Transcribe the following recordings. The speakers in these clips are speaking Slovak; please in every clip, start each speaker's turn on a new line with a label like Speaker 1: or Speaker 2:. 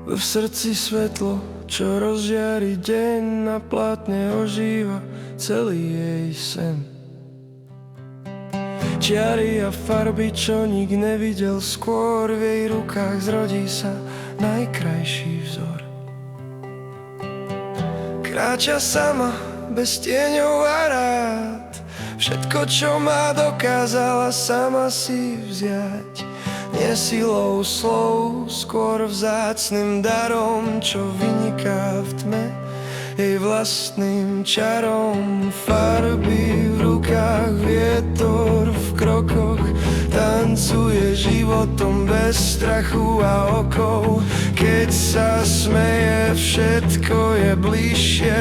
Speaker 1: V srdci svetlo, čo rozžiari deň, na plátne ožíva celý jej sen. Čiary a farby, čo nik nevidel skôr, v jej rukách zrodí sa najkrajší vzor. Kráča sama, bez tieňov a rád, všetko, čo má, dokázala sama si vziať. Nie silou slov, skôr vzácnym darom, čo vyniká v tme, jej vlastným čarom. Farby v rukách, vietor v krokoch, tancuje životom bez strachu a okov. Keď sa smeje, všetko je bližšie,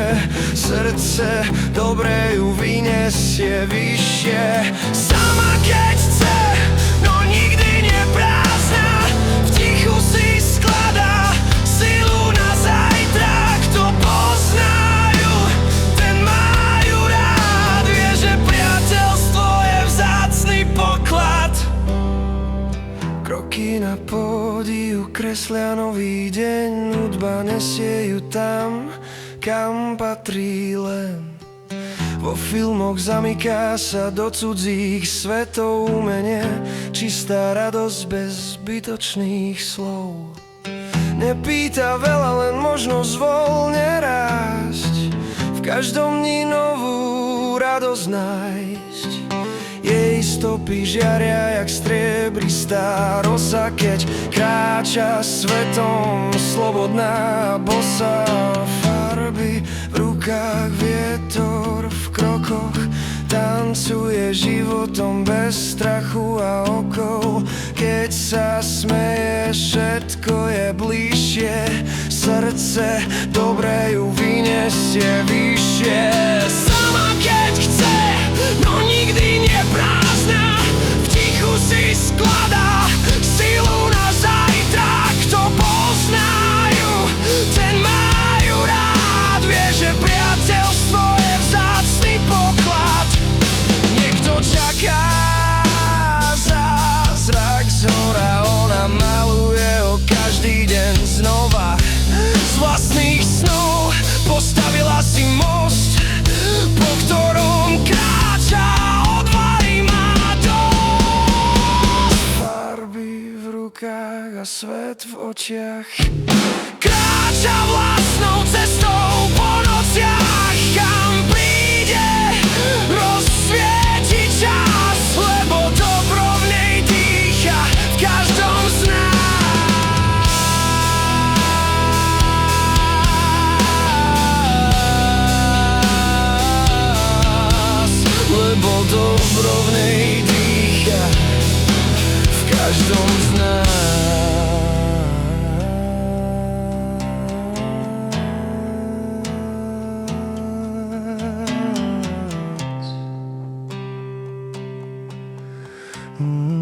Speaker 1: srdce dobre ju vyniesie vyššie. Sama keď chce, no nikdy neprázdna, v tichu si skladá silu na zajtra. Kto poznajú, ten majú rád, vie, že priateľstvo je vzácny poklad. Kroky na pódiu kreslia nový deň, hudba nesie ju tam, kam patrí len. Vo filmoch zamyká sa do cudzích svetov umenie, čistá radosť bez zbytočných slov. Nepýta veľa, len možnosť voľne rásť, v každom dni novú radosť nájsť. Jej stopy žiaria jak striebristá rosa, keď kráča svetom slobodná bosa. Farby v rukách, vietor v krokoch, tancuje životom bez strachu a okov. Keď sa smeje, všetko je bližšie, srdce dobre ju vyniesie vyššie. Sama keď chce, no nikdy neprázdna, v tichu si skladá silu na zajtra. Kto poznajú, ten majú rád, vie, že priateľstvo je vzácny poklad. Niekto čaká zázrak z hora, ona maluje ho každý deň znova. Z vlastných snov postavila si most, po ktorom kráča, odvahy má dosť. Farby v rukách a svet v očiach, kráča vlastnou cestou po nociach, kam príde, rozsvieti čas, lebo dobro v nej dýcha v každom z nás. Lebo dobro v nej dýcha v každom z nás. Mm-hmm.